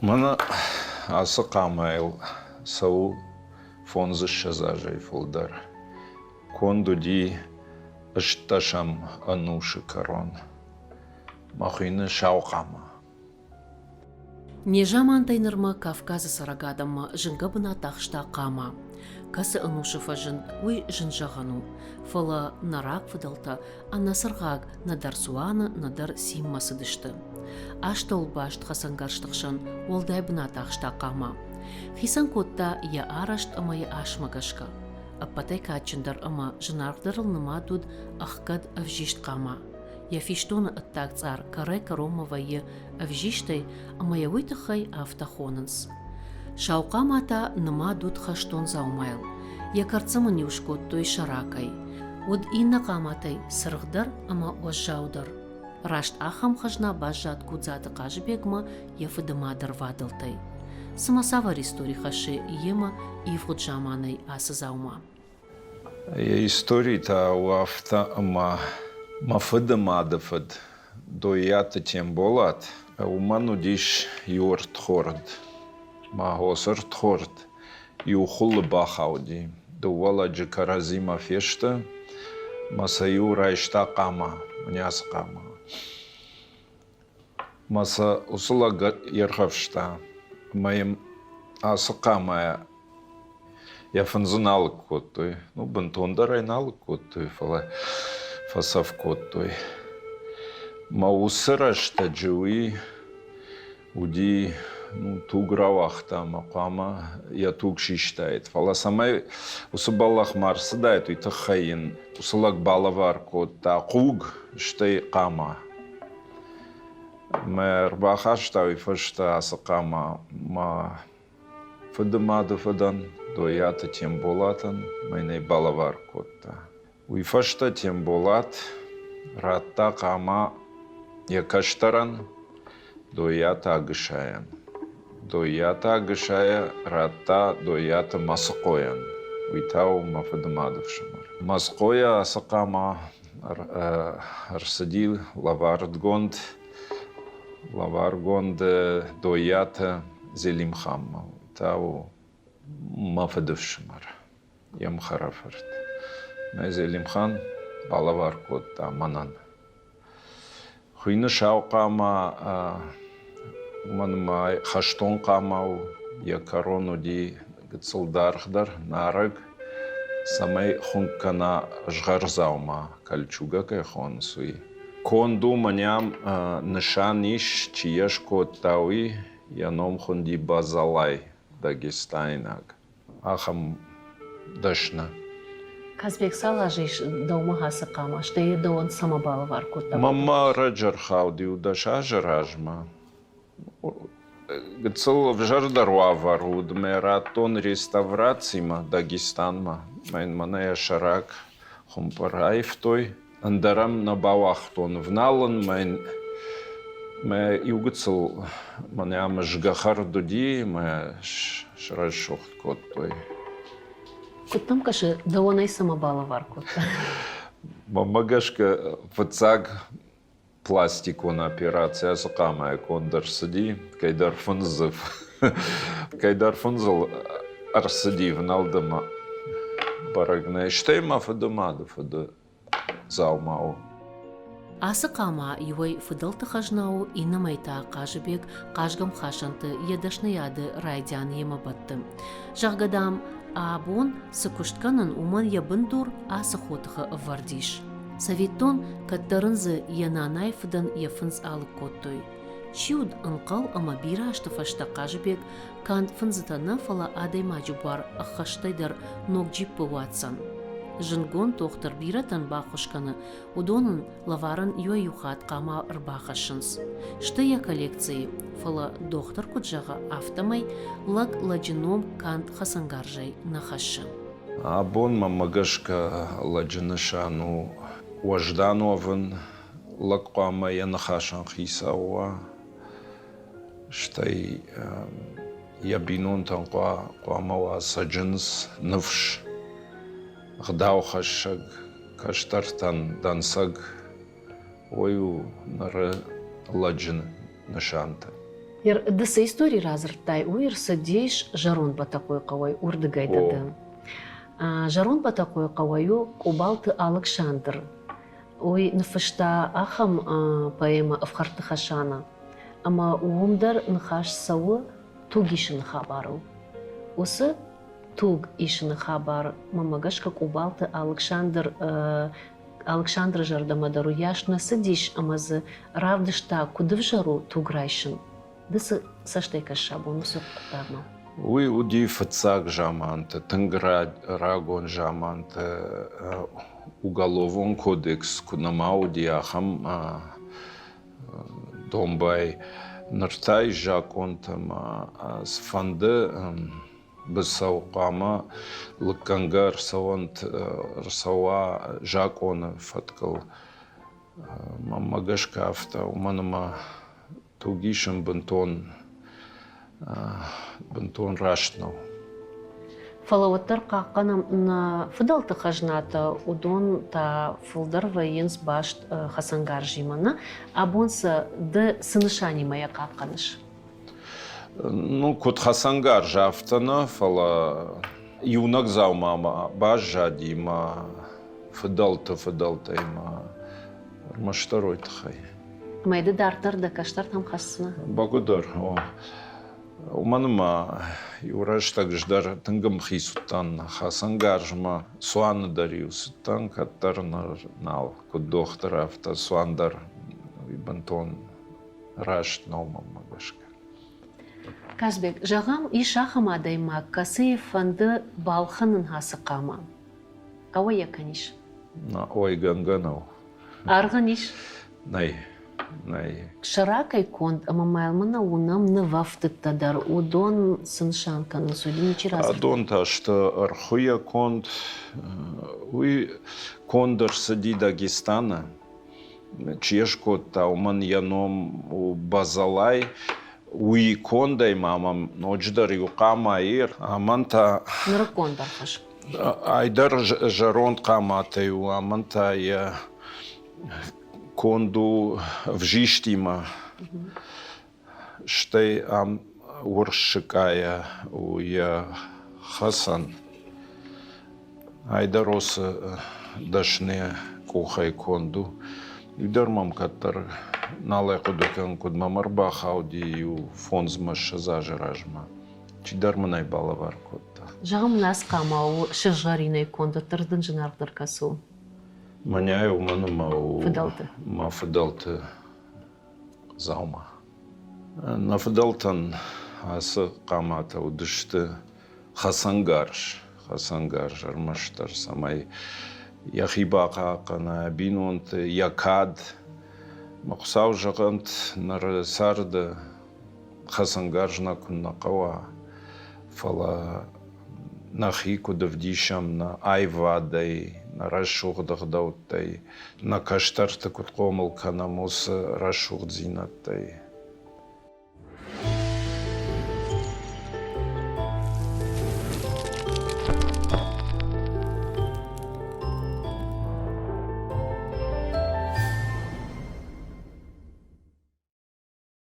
Mana asıqamail savu fonzu şazajay foldar. Kondu di ıştaşam anuşu karon. Махуйны шауқама. Нежаман тайнырма Кавказы сарагадамма жынга бына тахшта қама. Касы анушыфа уй жынжағану. Фала нарак фыдалта, а насырғаг надар суаны надар симмасы дышты. Ашта улбашт хасангарштықшын олдай бына тахшта қама. Хисан котта я арашт ама я ашмагашка. Аппатай качындар ама жынарғдарылныма дуд ахкад авжишт қама. Я фиштона аттак цар каре каромовае авжиштай, ама я вытахай автохонанс. Шаука мата нама дуд хаштон заумайл. Я карцама нюшкот той шаракай. Од инна каматай сыргдар, ама ожаудар. Рашт ахам хажна бажат кудзады кажбегма я фыдымадар вадылтай. Самасавар истори хаши ема и вхуджаманай асы заума. Я истории та уафта ама мафыдымадыфыд. Доята тем болат. Уману диш юр тхорд. Махосыр тхорд. Юхулы бахауди. Дувала джикаразима фешта. Масаю райшта кама. Мняс кама. Маса усула ерхавшта. Моим асыкамая. Я фанзуналык коттой. Ну, бентондар айналык коттой. Фасав коттой. Маусырашта джуи. Уди, ну, тугравах там, акама, я туг шиштает. Фала самай усубаллах марсадает, уйта хаин. Усулак балавар котта. Куг штай кама. Мэр бахашта уйфашта асакама. Ма фыдымады фыдан. Доята тем болатан. Майнай балавар котта. Уйфашта тем болат. Ратта кама якаштаран. Доята агышаян. Доята агышая ратта доята масыкоян. Уйтау мафыдымадывшымар. Маскоя асакама арсадил лаваргонд. Лаваргонд доята зелимхамма. Уйтау мафыдывшымар. Ямхарафарт. Зелимхан балавар котта манан. Хуйны шауқама манмай хаштон камау я корону ди гцылдархдар нарыг самай хункана жгарзаума кальчуга кайхон суи. Конду маням нышаниш чиеш коттауи яном хунди базалай Дагестайнаг. Ахам дашна. Казбек салажиш дома хасы қама, что е доон сама балавар котта. Мама раджар хауди удаша жаражма. Гцыл в жардарва варуд мератон реставрацима Дагестанма. Майн маная шарак хумпараев той. Андарам на бавахтон вналан майн ме югцыл маня жгахар дуди ме шрашохт кот той. Коттам каши доонай сама балавар котта. Мамагашка фацаг пластикон операция сакамая кондар сади кайдар фунзов. Кайдар фунзал арсади вналдама барагна. Штей мафадумада фада заумау. Асы қама юай фыдалты хажнау инна майта кажыбек кажгам хашанты едашны яды райдян ема баттым. Жағгадам абон сыкуштканын уман ябындур асы хотыхы вардиш. Советтон каттарынзы янанай фыдан яфынз алып коттой. Чиуд анқал ама бира ашты фашта кажыбек канд фынзытана фала адай мажубар ахаштайдар ногджиппы ватсан. Жынгон тоқтар биратан бақышканы удонын лаварын юа юхат қама рбақашынс. Шты я коллекции фала доктор куджаға автомай лак ладжином кант хасангаржай нахашы. Абон мамагашка ладжинышану уаждановын лак қама я нахашан хисауа. Штай ябинон танқуа қамауа саджинс нывш. Гдау хашаг, каштартан дансаг, ою нары ладжин нашанта. Ир дысы истории разыртай, уир садиш жарон батакой кавай урдыгайдады. Жарон батакой каваю кубалты Александр. Ой, нафышта ахам поэма авхарты хашана. Ама уумдар нахаш савы тугишын хабару. Усы туг ишын хабар мамагашка кубалты Александр жардамадару яшна садиш амазы равдышта кудыв жару туграйшын. Дысы саштайка шабуну сұрттарма. Уй уди фацак жаманты, тынгра рагон жаманты, уголовон кодекс кунамау диахам домбай нартай жаконтам сфанды бысауқама лыккангар савант рсауа жаконы фаткал мамагашка авто уманыма тугишын бынтон рашнау. Фалаваттар қаққанам на фыдалты қажната удон та фылдар вайенс башт хасангар жимана, абонса ды сынышани мая қаққаныш. Ну, кот хасангар жафтана, фала юнак заумама баш жадима, фыдалта има маштарой тхай. Майды дартар да каштар там хассына. Благодар. Уманыма юраш так ждар тынгым хисуттан хасангар жма суаны дариусуттан каттар нал кот доктор авто суандар бантон раш наумам магашка. Казбек, жағам и шахам адайма касы фанды балханын хасы қама. Кауа яканиш? На ой ганганау. Арғаниш? Най. Шаракай конд, амамайлмана унам навафтыттадар, удон сыншанканын судини чиразыр. Адон ташты архуя конд, уй кондыр сади Дагестана, чешко тауман яном у базалай, уй кондай мамам ночдар юқама ир, аманта... Ныры кондар хаш. Айдар жарон каматаю, аманта я... конду в жиштима, штей ам уршикая уя Хасан. Айдаросы дашне кухай конду. Идермам каттар налай кудукен кудмамар бахауди ю фонзмаш зажиражма. Чидарманай балавар котта. Жағым нас қамау шыжаринай конда тұрдын жынарғдар касу. Маняй уману ма фыдалты заума. На фыдалтан асы қамата удышты хасангар жармаштар самай яхибақа қана бинонты якад мақсау жағант нары сарды хасангар жна күнна қава фала нахи кудавдишам на айвадай на рашуғдағдаутай, на каштарты күтқомыл канамосы рашуғдзинаттай.